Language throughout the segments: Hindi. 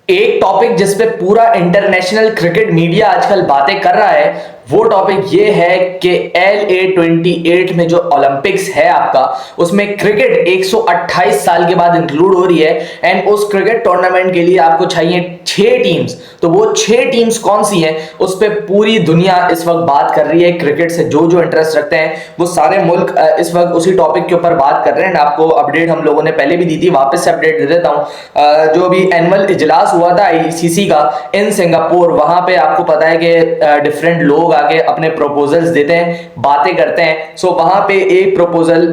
एक टॉपिक जिस पे पूरा इंटरनेशनल क्रिकेट मीडिया आजकल बातें कर रहा है वो टॉपिक ये है कि LA28 में जो ओलंपिक्स है आपका, उसमें क्रिकेट 128 साल के बाद इंक्लूड हो रही है। एंड उस क्रिकेट टूर्नामेंट के लिए आपको चाहिए 6 टीम्स। तो वो 6 टीम्स कौन सी हैं उस पर पूरी दुनिया इस वक्त बात कर रही है। क्रिकेट से जो जो इंटरेस्ट रखते हैं वो सारे मुल्क इस वक्त उसी टॉपिक के ऊपर बात कर रहे हैं। आपको अपडेट हम लोगों ने पहले भी दी थी, वापस से अपडेट दे देता हूं। जो भी एनुअल इजलास हुआ था ICC का इन सिंगापुर, वहां पे आपको पता है कि डिफरेंट लोग आके अपने प्रपोजल्स देते हैं, बातें करते हैं। सो वहां पे एक प्रपोजल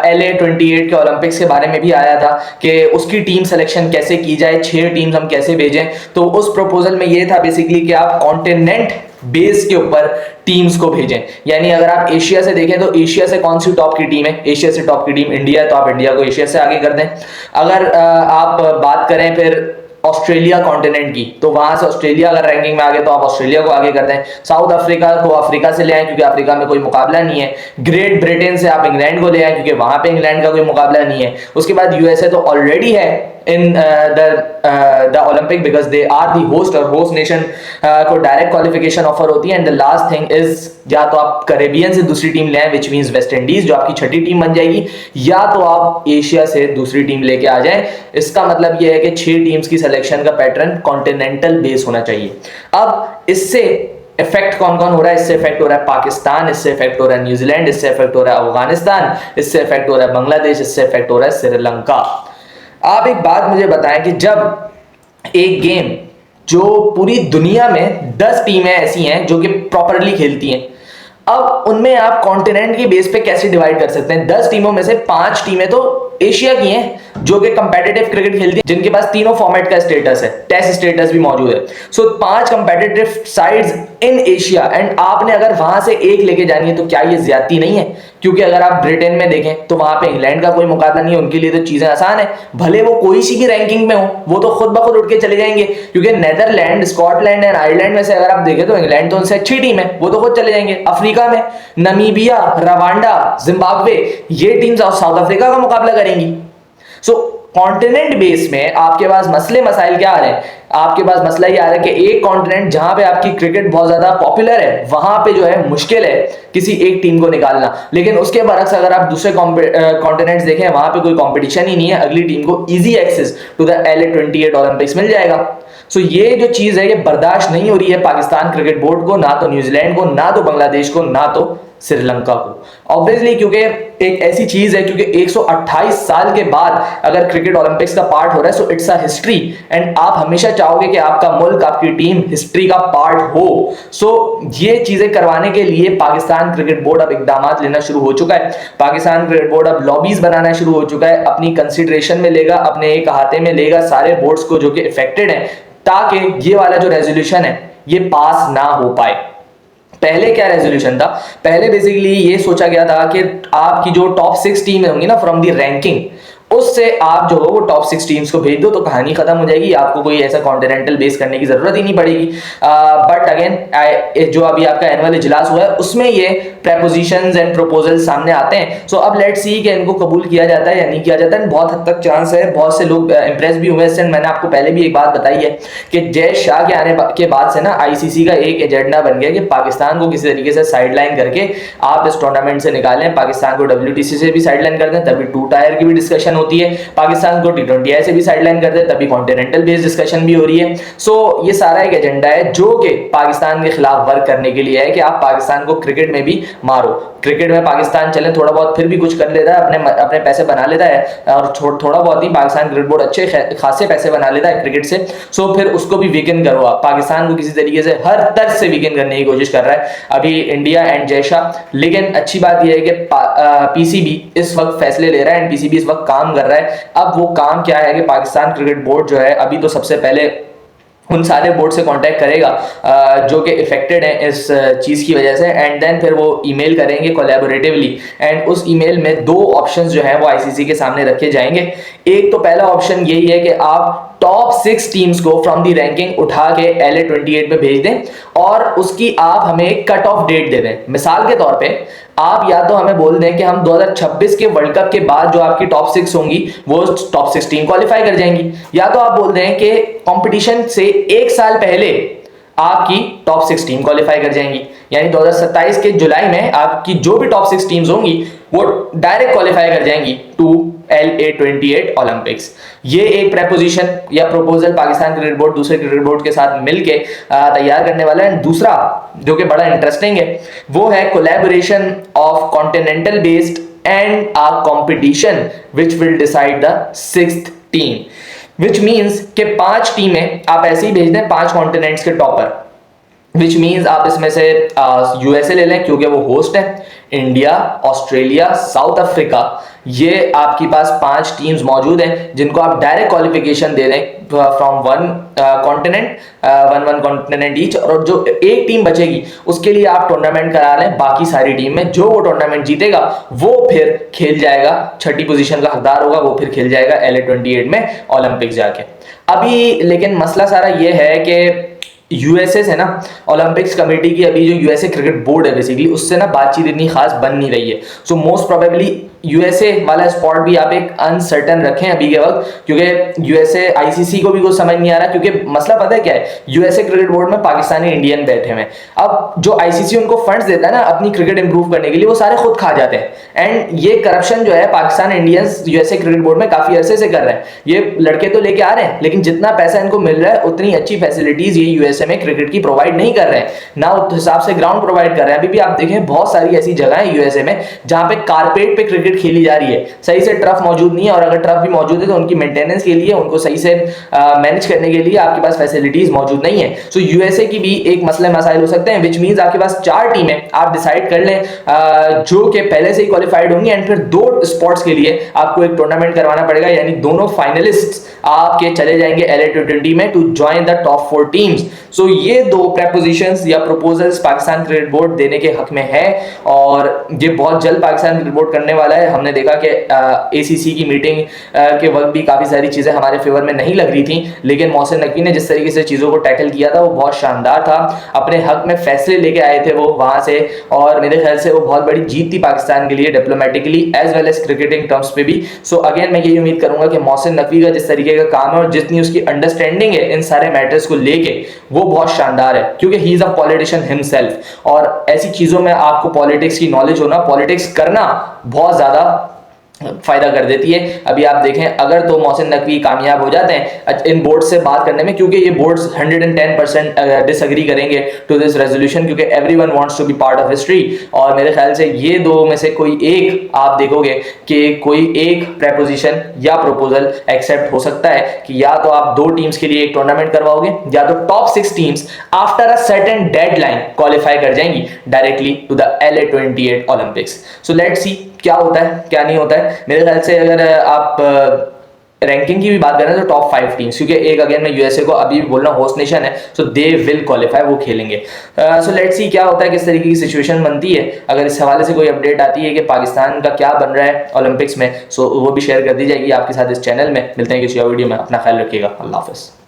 LA28 के ओलंपिक्स के बारे में भी आया था कि उसकी टीम सिलेक्शन कैसे की जाए, 6 टीम्स हम कैसे भेजें। तो उस प्रपोजल में ये था बेसिकली कि आप कॉन्टिनेंट बेस के ऊपर टीम्स को भेजें। यानी अगर आप एशिया से देखें तो एशिया से कौन सी टॉप की टीम है, एशिया से टॉप की टीम इंडिया है, तो आप इंडिया को एशिया से आगे कर दें। अगर आप बात करें फिर ऑस्ट्रेलिया कॉन्टिनेंट की, तो वहां से ऑस्ट्रेलिया अगर रैंकिंग में आगे तो आप ऑस्ट्रेलिया को आगे कर दें। साउथ अफ्रीका को अफ्रीका से ले आए क्योंकि अफ्रीका में कोई मुकाबला नहीं है। ग्रेट ब्रिटेन से आप इंग्लैंड को ले आए क्योंकि वहां पे इंग्लैंड का कोई मुकाबला नहीं है। उसके बाद USA तो ऑलरेडी है in the Olympic because they are the host, और होस्ट नेशन को डायरेक्ट क्वालिफिकेशन ऑफर होती है। And the last thing is, या तो आप कैरेबियन से दूसरी टीम ले आए विच मींस वेस्ट इंडीज, जो आपकी छठी टीम बन जाएगी, या तो आप एशिया से दूसरी टीम लेके आ जाएं। इसका मतलब यह है कि 6 टीम्स की सिलेक्शन का पैटर्न कॉन्टिनेंटल बेस होना चाहिए। अब इससे इफेक्ट कौन कौन हो रहा है? इससे इफेक्ट हो रहा है पाकिस्तान, इससे इफेक्ट हो रहा है न्यूजीलैंड, इससे इफेक्ट हो रहा है अफगानिस्तान, इससे इफेक्ट हो रहा है बांग्लादेश, इससे इफेक्ट हो रहा है श्रीलंका। आप एक बात मुझे बताएं कि जब एक गेम जो पूरी दुनिया में 10 टीमें ऐसी हैं जो कि प्रॉपरली खेलती हैं, अब उनमें आप कॉन्टिनेंट की बेस पे कैसे डिवाइड कर सकते हैं? 10 टीमों में से 5 टीमें तो एशिया की हैं जो कि कंपेटिटिव क्रिकेट खेलती हैं, जिनके पास तीनों फॉर्मेट का स्टेटस है, टेस्ट स्टेटस भी मौजूद है। सो 5 competitive sides in Asia, and आपने अगर वहां से एक लेके जानी है तो क्या ये ज्यादती नहीं है? क्योंकि अगर आप ब्रिटेन में देखें तो वहां पे इंग्लैंड का कोई मुकाबला नहीं है, उनके लिए तो चीजें आसान है। भले वो कोई सी भी रैंकिंग में हो, वो तो खुद ब खुद उठ के चले जाएंगे, क्योंकि नेदरलैंड, स्कॉटलैंड एंड आयरलैंड में से अगर आप देखें तो इंग्लैंड तो उनसे अच्छी टीम है, वो तो खुद चले जाएंगे। अफ्रीका में नमीबिया, रवांडा, जिम्बाब्वे, ये टीम साउथ अफ्रीका का मुकाबला करेंगी। सो कॉन्टिनेंट बेस में आपके पास मसले मसाइल क्या आ रहे हैं? आपके पास मसला ये आ रहा है कि एक कॉन्टिनेंट जहां पे आपकी क्रिकेट बहुत ज्यादा पॉपुलर है, वहां पे जो है मुश्किल है किसी एक टीम को निकालना। लेकिन उसके बरक्स अगर आप दूसरे कॉन्टिनेंट्स देखें, वहां पे कोई कंपटीशन ही नहीं है, अगली टीम को easy access to the LA28 Olympics मिल जाएगा। सो ये जो चीज है ये बर्दाश्त नहीं हो रही है पाकिस्तान क्रिकेट बोर्ड को, ना तो न्यूजीलैंड को, ना तो बांग्लादेश को, ना तो श्रीलंका को। ऑब्वियसली क्योंकि एक ऐसी चीज है, क्योंकि 128 साल के बाद अगर क्रिकेट ओलंपिक्स का पार्ट हो रहा है, so it's a history, and आप हमेशा चाहोगे कि आपका मुल्क, आपकी टीम हिस्ट्री का पार्ट हो। सो ये चीजें करवाने के लिए पाकिस्तान क्रिकेट बोर्ड अब इकदाम लेना शुरू हो चुका है। पाकिस्तान क्रिकेट बोर्ड अब लॉबीज बनाना शुरू हो चुका है, अपनी कंसिडरेशन में लेगा, अपने एक अहाते में लेगा सारे बोर्ड्स को जो कि इफेक्टेड है, ताकि ये वाला जो रेजोल्यूशन है ये पास ना हो पाए। पहले क्या रेजोल्यूशन था? पहले बेसिकली ये सोचा गया था कि आपकी जो टॉप 6 टीम होंगी ना फ्रॉम दी रैंकिंग, उससे आप जो हो वो टॉप 6 टीम्स को भेज दो तो कहानी खत्म हो जाएगी, आपको कोई ऐसा कॉन्टिनेंटल बेस करने की जरूरत ही नहीं पड़ेगी। बट अगेन जो अभी आपका एनुअल इजलास हुआ है उसमें ये प्रपोजिशंस एंड प्रपोजल सामने आते हैं। सो अब लेट्स सी कि इनको कबूल किया जाता है या नहीं किया जाता है। बहुत हद तक चांस है, बहुत से लोग इंप्रेस भी हुए इससे। मैंने आपको पहले भी एक बात बताई है कि जय शाह के आने के बाद से ना ICC का एक एजेंडा बन गया कि पाकिस्तान को किसी तरीके से साइडलाइन करके आप इस टूर्नामेंट से निकालें, पाकिस्तान को WTC से भी साइडलाइन कर दें, तभी 2 टायर की भी डिस्कशन होती है, पाकिस्तान को T20I से भी साइडलाइन कर दे तभी कॉन्टिनेंटल बेस्ड डिस्कशन भी हो रही है। सो ये सारा एक एजेंडा है जो कि पाकिस्तान के खिलाफ वर्क करने के लिए है कि आप पाकिस्तान को क्रिकेट में भी मारो। क्रिकेट में पाकिस्तान चले थोड़ा बहुत फिर भी कुछ कर लेता है, अपने पैसे बना लेता है, और थोड़ा बहुत ही पाकिस्तान क्रिकेट बोर्ड अच्छे खासे पैसे बना लेता है क्रिकेट से। सो फिर उसको भी वीकन करो आप, पाकिस्तान को किसी तरीके से हर तरह से वीकन करने की कोशिश कर रहा है अभी इंडिया एंड जय शाह। लेकिन अच्छी बात यह है कि PCB इस वक्त फैसले ले रहा है, एंड PCB इस वक्त काम कर रहा है। अब वो काम क्या है कि पाकिस्तान क्रिकेट बोर्ड जो है अभी तो सबसे पहले उन सारे बोर्ड से कांटेक्ट करेगा जो कि इफेक्टेड हैं इस चीज़ की वजह से, एंड देन फिर वो ईमेल करेंगे कोलैबोरेटिवली, एंड उस ईमेल में 2 ऑप्शंस जो हैं वो ICC के सामने रखे जाएंगे। एक तो पहला ऑप्शन यही है कि आप टॉप 6 टीम्स को फ्रॉम दी रैंकिंग उठा के LA28 में भेज दें और उसकी आप हमें एक कट ऑफ डेट दे दें। मिसाल के तौर पे आप या तो हमें बोल दें कि हम 2026 के वर्ल्ड कप के बाद जो आपकी टॉप 6 होंगी वो टॉप 6 टीम क्वालिफाई कर जाएंगी, या तो आप बोल दें कि कंपटीशन से एक साल पहले आपकी टॉप 6 टीम क्वालिफाई कर जाएंगी, यानी 2027 के जुलाई में आपकी जो भी टॉप 6 टीम्स होंगी वो डायरेक्ट क्वालिफाई कर जाएंगी टू LA28 ओलंपिक्स। ये एक प्रपोजिशन या प्रोपोजल पाकिस्तान क्रिकेट बोर्ड दूसरे क्रिकेट बोर्ड के साथ मिलके तैयार करने वाला है। दूसरा जो कि बड़ा इंटरेस्टिंग है वो है collaboration of continental based and a competition which will decide the 6th team, which means कि 5 टीमें आप ऐसे ही भेज दें 5 कॉन्टिनेंट्स के टॉपर, विच मीन्स आप इसमें से USA ले लें क्योंकि वो होस्ट है, इंडिया, ऑस्ट्रेलिया, साउथ अफ्रीका, ये आपके पास 5 टीम्स मौजूद हैं जिनको आप डायरेक्ट क्वालिफिकेशन दे दें फ्रॉम वन कॉन्टिनेंट ईच, और जो एक टीम बचेगी उसके लिए आप टूर्नामेंट करा लें बाकी सारी टीम में। जो वो टूर्नामेंट जीतेगा वो फिर खेल जाएगा, 6ठी पोजीशन का हकदार होगा, वो फिर खेल जाएगा LA28 में ओलंपिक्स जाके। अभी लेकिन मसला सारा ये है कि यूएसए से ना ओलंपिक्स कमेटी की अभी जो यूएसए क्रिकेट बोर्ड है बेसिकली उससे ना बातचीत इतनी खास बन नहीं रही है। सो मोस्ट प्रोबेबली यूएसए वाला स्पॉट भी आप एक अनसर्टन रखें अभी के वक्त, क्योंकि यूएसए आईसीसी को भी कुछ समझ नहीं आ रहा, क्योंकि मसला पता है क्या है, यूएसए क्रिकेट बोर्ड में पाकिस्तानी इंडियन बैठे हुए हैं। अब जो आईसीसी उनको फंड्स देता है ना अपनी क्रिकेट इंप्रूव करने के लिए, वो सारे खुद खा जाते हैं। एंड ये करप्शन जो है Pakistan Indians USA cricket board में काफी अरसे से कर रहे हैं। ये लड़के तो लेके आ रहे हैं लेकिन जितना पैसा इनको मिल रहा है उतनी अच्छी फैसिलिटीज ये यूएसए में क्रिकेट की प्रोवाइड नहीं कर रहे हैं, ना उस हिसाब से ग्राउंड प्रोवाइड कर रहे हैं। अभी भी आप देखें बहुत सारी ऐसी जगह है यूएसए में जहां पे कारपेट पे क्रिकेट खेली जा रही है, सही से टर्फ मौजूद नहीं है, और अगर टर्फ भी मौजूद है तो उनकी मेंटेनेंस के लिए, उनको सही से मैनेज करने के लिए आपके पास फैसिलिटीज मौजूद नहीं है। सो यूएसए की भी एक मसले मसाइल हो सकते हैं, विच मींस आपके पास 4 टीमें आप डिसाइड कर लें जो कि पहले से ही क्वालिफाइड होंगी, एंड फिर 2 स्पॉट्स के लिए आपको एक टूर्नामेंट करवाना पड़ेगा, यानी दोनों फाइनलिस्ट आपके चले जाएंगे LA20 में to join the top 4 teams. So ये 2 प्रपोजिशंस या प्रपोजल्स पाकिस्तान क्रिकेट बोर्ड देने के हक में है, और ये बहुत जल्द पाकिस्तान क्रिकेट बोर्ड करने वाला है। हमने देखा कि ACC की मीटिंग के वक्त भी काफ़ी सारी चीज़ें हमारे फेवर में नहीं लग रही थी, लेकिन मोहसिन नकवी ने जिस तरीके से चीज़ों को टैकल किया था वो बहुत शानदार था। अपने हक में फैसले लेके आए थे वो वहाँ से, और मेरे ख्याल से वो बहुत बड़ी जीत थी पाकिस्तान के लिए diplomatically as well as cricketing terms पे भी। सो अगेन मैं यही उम्मीद करूंगा कि मोहसिन नकवी का जिस तरीके का काम है और जितनी उसकी अंडरस्टैंडिंग है इन सारे मैटर्स को लेके वो बहुत शानदार है, क्योंकि he is a politician himself, और ऐसी चीज़ों में आपको पॉलिटिक्स की नॉलेज होना, पॉलिटिक्स करना बहुत ज़्यादा फायदा कर देती है। अभी आप देखें अगर तो मोहसिन नकवी कामयाब हो जाते हैं इन बोर्ड से बात करने में, क्योंकि ये बोर्ड्स 110% डिसएग्री करेंगे टू दिस रेजोल्यूशन, क्योंकि everyone wants to be part of history, और मेरे ख्याल से ये 2 में से कोई एक आप देखोगे कि कोई एक प्रपोजिशन या प्रोपोजल एक्सेप्ट हो सकता है कि या तो आप 2 टीम्स के लिए एक टूर्नामेंट करवाओगे, या तो top 6 teams after a certain deadline qualify कर जाएंगी directly to the LA28 Olympics. So let's see क्या होता है क्या नहीं होता है। मेरे ख्याल से अगर आप रैंकिंग की भी बात करें तो टॉप 5 टीम्स, क्योंकि एक अगेन मैं यूएसए को अभी भी बोल रहा हूँ होस्ट नेशन है, सो दे विल क्वालिफाई, वो खेलेंगे। सो लेट्स सी क्या होता है, किस तरीके की सिचुएशन बनती है। अगर इस हवाले से कोई अपडेट आती है कि पाकिस्तान का क्या बन रहा है ओलंपिक्स में, सो वो भी शेयर कर दी जाएगी आपके साथ इस चैनल में। मिलते हैं किसी और वीडियो में, अपना ख्याल रखिएगा, अल्लाह हाफिज़।